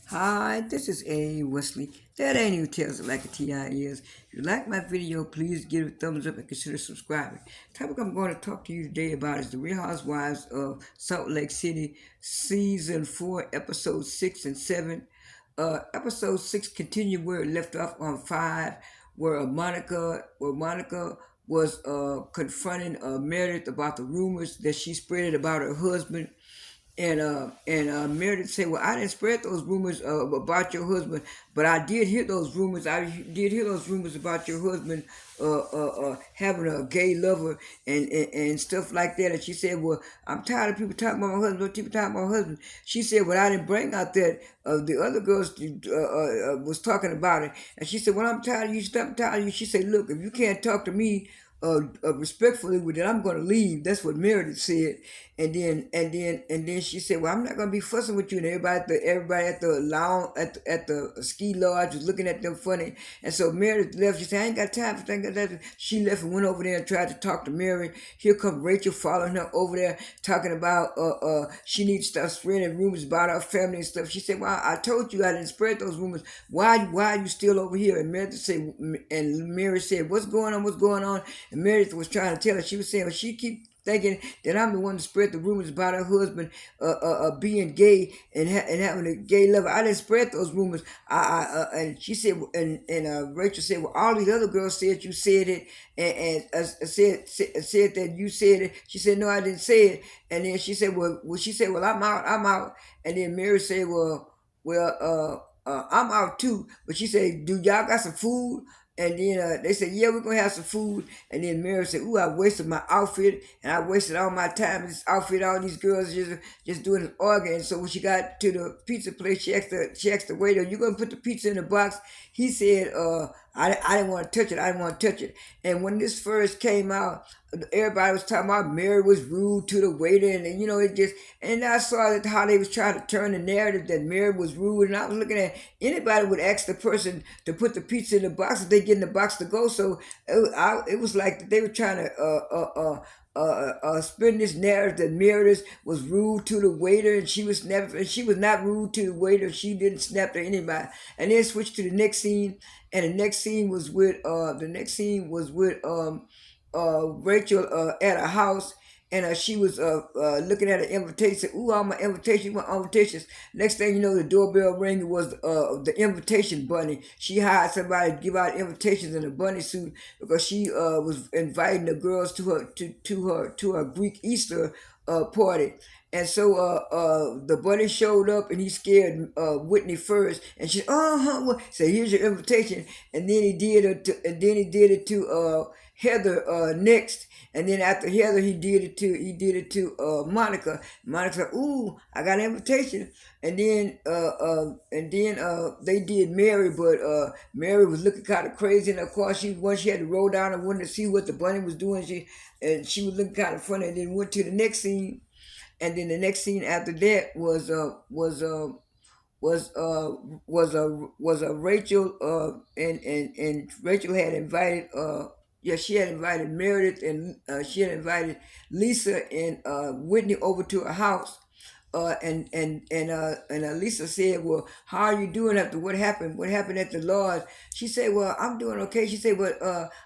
Hi, this is A. Wesley. That ain't who tells it like a TI is. If you like my video, please give it a thumbs up and consider subscribing. The topic I'm going to talk to you today about is the Real Housewives of Salt Lake City, Season 4, Episodes 6 and 7. Episode 6 continued where it left off on 5, where Monica was confronting Meredith about the rumors that she spread about her husband, and Meredith said, "Well, I didn't spread those rumors about your husband, but I did hear those rumors. I did hear those rumors about your husband having a gay lover and stuff like that." And she said, "Well, I'm tired of people talking about my husband. People talking about my husband." She said, "Well, I didn't bring out that the other girls was talking about it." And she said, "Well, I'm tired of you. Stop tired of you." She said, "Look, if you can't talk to me." Respectfully, with it, I'm going to leave. That's what Meredith said. And then she said, "Well, I'm not gonna be fussing with you." And everybody at the lounge at the ski lodge was looking at them funny. And so Meredith left. She said, "I ain't got time for that." She left and went over there and tried to talk to Mary. Here come Rachel following her over there, talking about she needs to start spreading rumors about her family and stuff. She said, "Well, I told you I didn't spread those rumors. Why are you still over here?" And Meredith said, and Mary said, "What's going on? What's going on?" And Meredith was trying to tell her. She was saying, "Well, she keep thinking that I'm the one to spread the rumors about her husband being gay and having a gay lover. I didn't spread those rumors." And she said, and Rachel said, "Well, all these other girls said you said it, and said that you said it." She said, "No, I didn't say it." And then she said, she said, "Well, I'm out." And then Mary said, I'm out too." But she said, "Do y'all got some food?" And then they said, "Yeah, we're gonna have some food." And then Mary said, "Ooh, I wasted my outfit and I wasted all my time in this outfit. All these girls just doing this arguing." And so when she got to the pizza place, she asked the waiter, "You gonna put the pizza in the box?" He said, I didn't want to touch it. I didn't want to touch it." And when this first came out, everybody was talking about Mary was rude to the waiter, and it just. And I saw that how they was trying to turn the narrative that Mary was rude, and I was looking at anybody would ask the person to put the pizza in the box if they get in the box to go. So it was like they were trying to spin this narrative that Meredith was rude to the waiter, and she was not rude to the waiter. She didn't snap to anybody. And then switched to the next scene, and the next scene was with Rachel at a house. And she was looking at an invitation. "Ooh, all my invitations, my invitations." Next thing you know, the doorbell rang. It was the invitation bunny. She hired somebody to give out invitations in a bunny suit because she was inviting the girls to her Greek Easter party. And so the bunny showed up, and he scared Whitney first, and she well, said, "Here's your invitation." And then he did it to Heather next. And then after Heather, he did it to Monica. Monica said, "Ooh, I got an invitation." And then they did Mary, but Mary was looking kind of crazy. And of course, she had to roll down the window to see what the bunny was doing. She was looking kind of funny. And then went to the next scene. And then the next scene after that was Rachel, and Rachel had invited she had invited Meredith, and she had invited Lisa and Whitney over to her house. And Lisa said, "Well, how are you doing after what happened? What happened at the lodge?" She said, "Well, I'm doing okay." She said, "But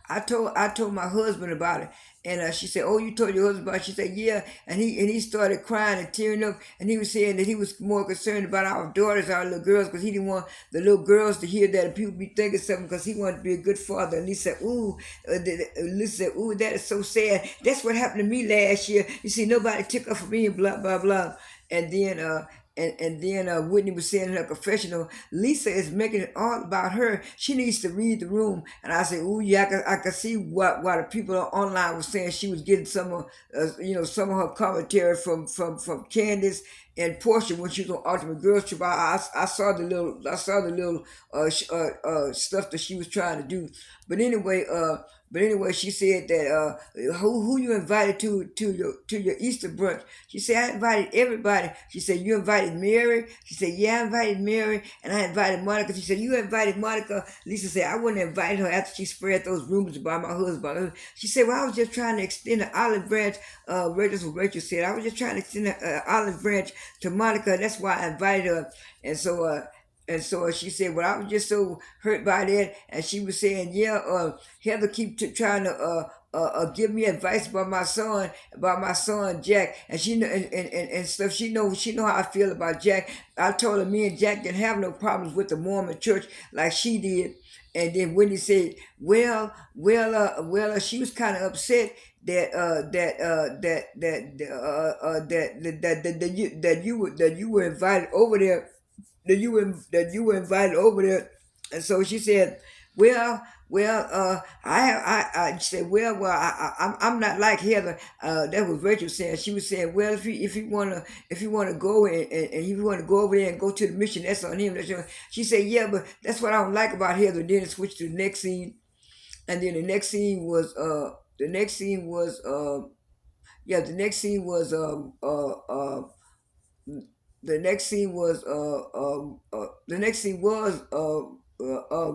I told my husband about it." And she said, "Oh, you told your husband about it?" She said, "Yeah." And he started crying and tearing up, and he was saying that he was more concerned about our daughters, our little girls, because he didn't want the little girls to hear that and people be thinking something, because he wanted to be a good father. And he said, "Ooh," Lisa said, "Ooh, that is so sad. That's what happened to me last year. You see, nobody took up for me," and blah blah blah. And then Whitney was saying in her confessional, "Lisa is making it all about her. She needs to read the room." And I said, "Ooh, yeah, I could see why the people online were saying she was getting some of her commentary from Candace and Portia when she was on Ultimate Girls Trip." I saw the little stuff that she was trying to do. But anyway, she said that who you invited to your Easter brunch. She said, "I invited everybody." She said, "You invited Mary?" She said, "Yeah, I invited Mary, and I invited Monica." She said, "You invited Monica?" Lisa said, "I wouldn't invite her after she spread those rumors about my husband." She said, "Well, I was just trying to extend the olive branch." Rachel said, "I was just trying to extend the olive branch to Monica. That's why I invited her." And so And so she said, "Well, I was just so hurt by that." And she was saying, "Yeah, Heather keep trying to give me advice about my son Jack, and she know and stuff. She know how I feel about Jack. I told her me and Jack didn't have no problems with the Mormon church like she did." And then Whitney said, she was kind of upset that you were invited over there, that you were invited over there." And so she said, "Well, she said, I'm not like Heather." That was Rachel saying. She was saying, "Well, if you wanna go and you wanna go over there and go to the mission, that's on him." She said, "Yeah, but that's what I don't like about Heather." Then it switched to the next scene, and then the next scene was yeah, the next scene was the next scene was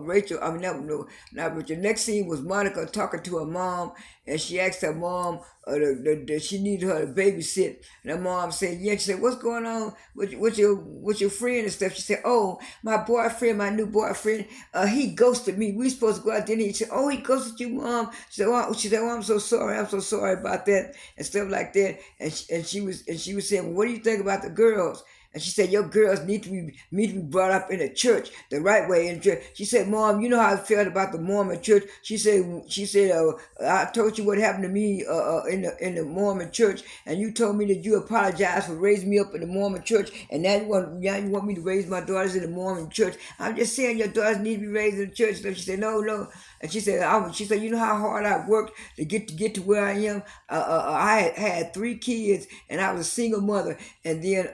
Rachel. I mean, no, not Rachel. The next scene was Monica talking to her mom, and she asked her mom that she needed her to babysit. And her mom said, "Yeah." She said, "What's going on with your friend and stuff?" She said, "Oh, my boyfriend, my new boyfriend, he ghosted me. We supposed to go out dinner." He said, "Oh, he ghosted you, mom?" She said, "Oh, I'm so sorry. I'm so sorry about that," and stuff like that. And she was saying, "Well, what do you think about the girls?" And she said, "Your girls need to be brought up in the church the right way in church." She said, "Mom, you know how I felt about the Mormon church." She said, "I told you what happened to me in the Mormon church, and you told me that you apologized for raising me up in the Mormon church, and now you want me to raise my daughters in the Mormon church. I'm just saying your daughters need to be raised in the church." So she said, "No, no." And she said, "You know how hard I worked to get to where I am. I had 3 kids, and I was a single mother." And then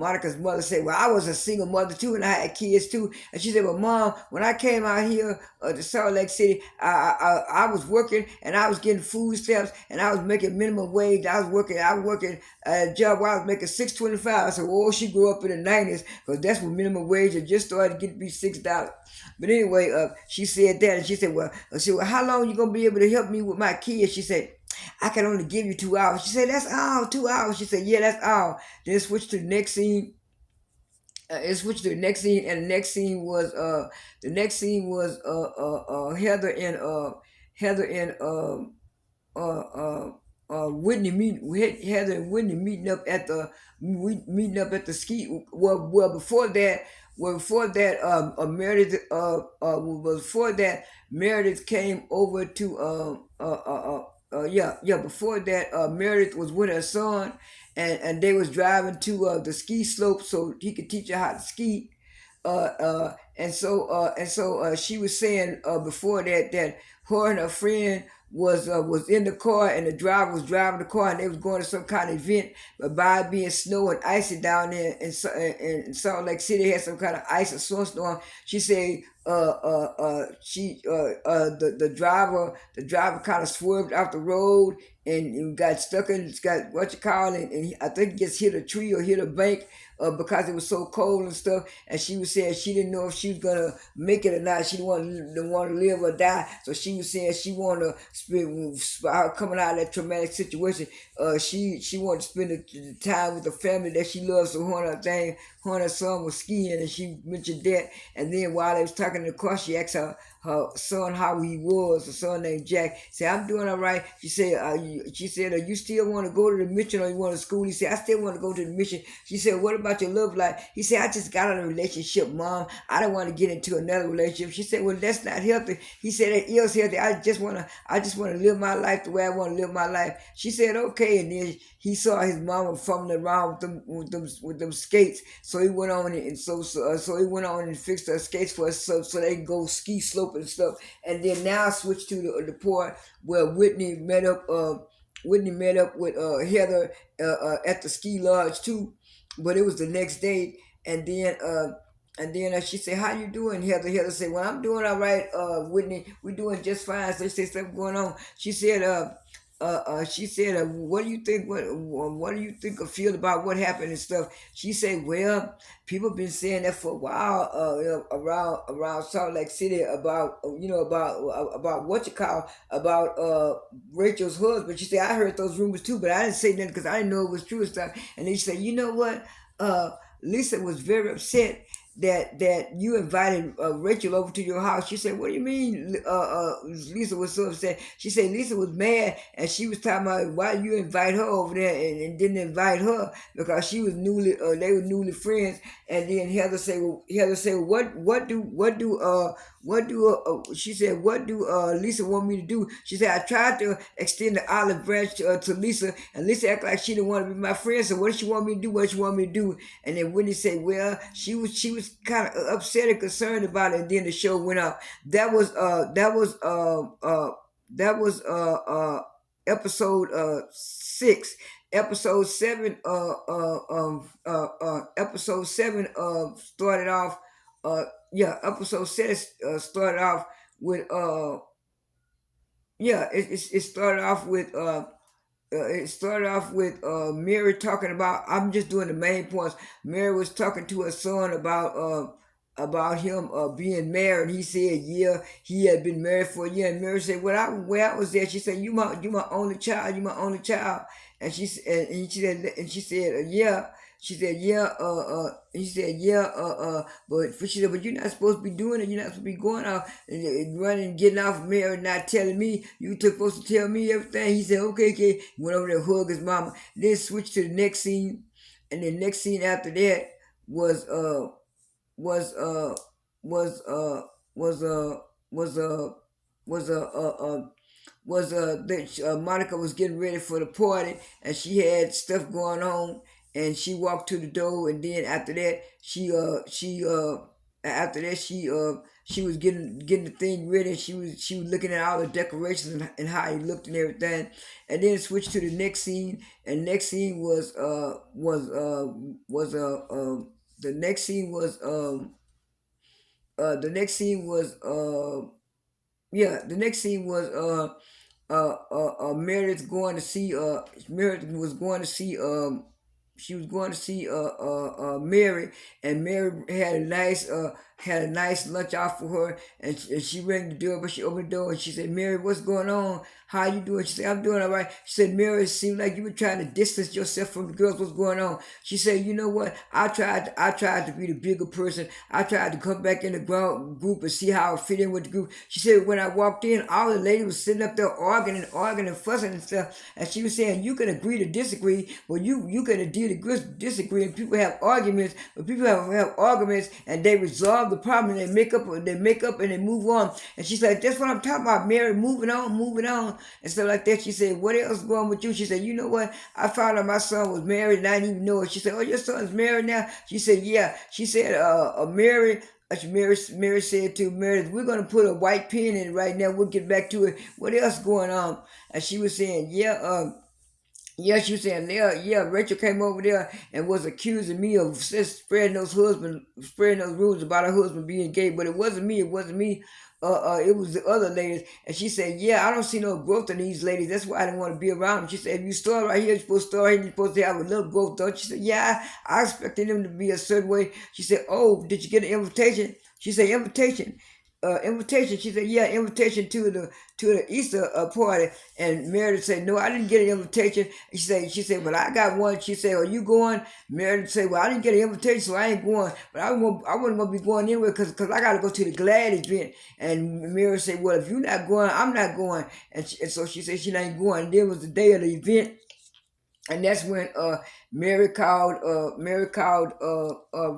Monica's mother said, "Well, I was a single mother too, and I had kids too." And she said, "Well, Mom, when I came out here to Salt Lake City, I was working, and I was getting food stamps, and I was making minimum wage. I was working at a job where I was making $6.25." So, oh, she grew up in the '90s, because that's when minimum wage had just started to get to be $6. But anyway, she said that, and she said, "Well, how long you gonna be able to help me with my kids?" She said, "I can only give you 2 hours." She said, "That's all, 2 hours." She said, "Yeah, that's all." Then switch to the next scene. It switched to the next scene, and the next scene was Heather and Whitney Heather and Whitney meeting up at the ski. Well, before that, Meredith before that, Meredith came over to yeah, before that, Meredith was with her son, and they was driving to the ski slope so he could teach her how to ski. She was saying before that her and her friend was in the car, and the driver was driving the car, and they was going to some kind of event. But by it being snow and icy down there in Salt Lake City, had some kind of ice or snowstorm. She said the driver kind of swerved off the road, and got stuck in, got what you call it, and I think he just hit a tree or hit a bank because it was so cold and stuff. And she was saying she didn't know if she was gonna make it or not. She didn't want to live or die. So she was saying she wanted to spend coming out of that traumatic situation. She wanted to spend the time with the family that she loves. So her and her son was skiing, and she mentioned that. And then while they was talking in the car, she asked her son how he was. Her son named Jack. Said, "I'm doing all right." She said, "You still want to go to the mission, or you want to school?" He said, "I still want to go to the mission." She said, "What about your love life?" He said, "I just got out of a relationship, Mom. I don't want to get into another relationship." She said, "Well, that's not healthy." He said, "It is healthy. I just want to live my life the way I want to live my life." She said, "Okay." And then he saw his mama fumbling around with them skates. So he went on so he went on and fixed her skates for us, so they can go ski sloping and stuff. And then now switch to the part where Whitney met up with Heather at the ski lodge too, but it was the next day. And then she said, "How you doing, Heather?" Heather said, "Well, I'm doing all right, Whitney. We're doing just fine." So she said, "Something going on." She said, "What do you think? What do you think or feel about what happened and stuff?" She said, "Well, people been saying that for a while, around Salt Lake City about about what you call about Rachel's husband." She said, "I heard those rumors too, but I didn't say nothing because I didn't know it was true and stuff." And then she said, "You know what? Lisa was very upset that you invited Rachel over to your house. She said, "What do you mean?" Lisa was so upset. She said Lisa was mad, and she was talking about why you invite her over there and didn't invite her because she was newly they were newly friends. And then Heather said, well, what do she said, what do Lisa want me to do? She said, I tried to extend the olive branch to Lisa, and Lisa acted like she didn't want to be my friend. So what does she want me to do? What does she want me to do? And then Whitney said, well, she was kind of upset and concerned about it. And then the show went off. That was episode 6. Episode 7 started off. Episode 6 started off with it started off with Mary talking about. I'm just doing the main points. Mary was talking to her son about him being married. He said, yeah, he had been married for a year. And Mary said, when I was there, she said, you my only child, you my only child. And she said, yeah. She said, yeah, he said, yeah, she said, but you're not supposed to be doing it. You're not supposed to be going out and running, getting off Mary, not telling me. You took supposed to tell me everything. He said, okay, okay. He went over there, hugged his mama. Then switched to the next scene, and the next scene after that was was uh was was was was that Monica was getting ready for the party, and she had stuff going on, and she walked to the door, and then after that she was getting the thing ready, and she was looking at all the decorations and how it looked and everything, and then it switched to the next scene, and next scene the next scene was the next scene was the next scene was Meredith was going to see she was going to see Mary, and Mary had a nice lunch out for her, and she rang the door, but she opened the door and she said, Mary, what's going on? How you doing? She said, I'm doing all right. She said, Mary, it seemed like you were trying to distance yourself from the girls. What's going on? She said, you know what? I tried to be the bigger person. I tried to come back in the group and see how I fit in with the group. She said, when I walked in, all the ladies was sitting up there arguing and fussing and stuff. And she was saying, you can agree to disagree, but you can agree to disagree. And people have arguments, but people have arguments and they resolve the problem and they make up and they move on. And she's like, that's what I'm talking about, Mary, moving on and stuff like that. She said, what else is going with you? She said, you know what? I found out my son was married and I didn't even know it. She said, oh, your son's married now? She said, yeah. She said, Mary said to Meredith, we're going to put a white pen in it right now. We'll get back to it. What else going on? And she was saying, yeah, she was saying, yeah, Rachel came over there and was accusing me of spreading those rumors about her husband being gay, but it wasn't me. It was the other ladies. And she said, yeah, I don't see no growth in these ladies. That's why I didn't want to be around them. She said, if you start right here, you're supposed to start here, you're supposed to have a little growth, don't you? She said, yeah, I expected them to be a certain way. She said, oh, did you get an invitation? She said, invitation. She said, yeah, invitation to the Easter party. And Meredith said, no, I didn't get an invitation. She said, but I got one. She said, are you going? Meredith said, well, I didn't get an invitation, so I ain't going. But I wasn't gonna be going anyway because I got to go to the Glad event. And Meredith said, well, if you're not going, I'm not going. And so she said she not going. And then was the day of the event, and that's when Mary called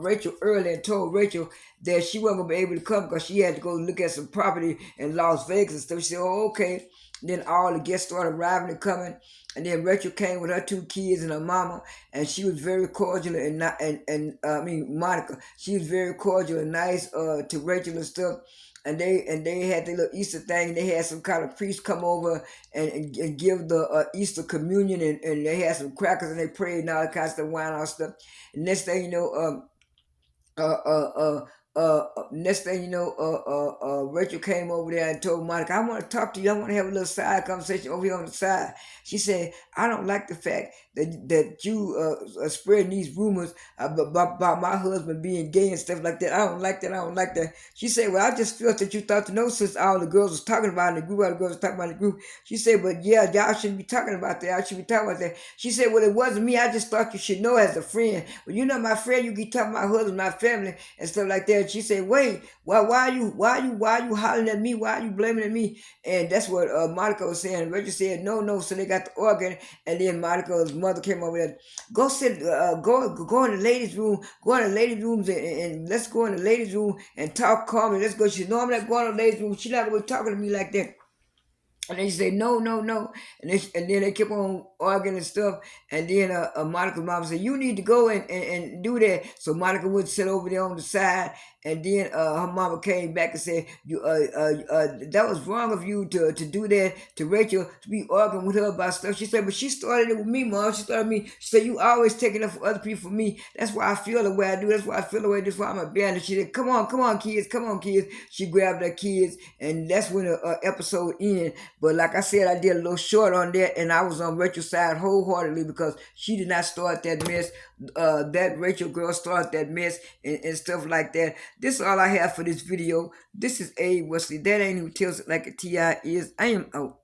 Rachel early and told Rachel that she wasn't gonna be able to come because she had to go look at some property in Las Vegas and stuff. She said, "Oh, okay." Then all the guests started arriving and coming, and then Rachel came with her two kids and her mama, and she was very cordial and not and I mean Monica. She was very cordial and nice to Rachel and stuff. And they had their little Easter thing. They had some kind of priest come over and give the Easter communion, and they had some crackers and they prayed and all kinds of wine and all stuff. And next thing you know, uh, uh, uh, next thing you know, Rachel came over there and told Monica, I want to talk to you. I want to have a little side conversation over here on the side. She said, I don't like the fact that you are spreading these rumors about my husband being gay and stuff like that. I don't like that. I don't like that. She said, well, I just felt that you thought to know since all the girls was talking about it in the group, all the girls was talking about it in the group. She said, but yeah, y'all shouldn't be talking about that. Y'all should be talking about that. She said, well, it wasn't me. I just thought you should know as a friend. Well, you're not my friend. You keep talking about my husband, my family, and stuff like that. And she said, wait, why are you hollering at me? Why are you blaming at me? And that's what Monica was saying. Rachel said, no, no. So they got the organ, and then Monica's mother came over there. Go sit, go in the ladies' room. Go in the ladies' rooms and let's go in the ladies' room and talk calmly. Let's go. She said, no, I'm not going to the ladies' room. She's not going to be talking to me like that. And they say no, no, no, and then they kept on arguing and stuff. And then Monica's mom said, "You need to go and do that." So Monica would sit over there on the side, and then her mama came back and said, "You that was wrong of you to do that to Rachel, to be arguing with her about stuff." She said, "But she started it with me, mom. She started me." She said, "You always taking up for other people for me. That's why I feel the way I do. That's why I feel the way. That's why I'm abandoned." She said, come on, kids, come on, kids." She grabbed her kids, and that's when the episode ended. But like I said, I did a little short on that, and I was on Rachel's side wholeheartedly because she did not start that mess. That Rachel girl started that mess and stuff like that. This is all I have for this video. This is A. Wesley. That ain't who tells it like a T.I. is. I am out.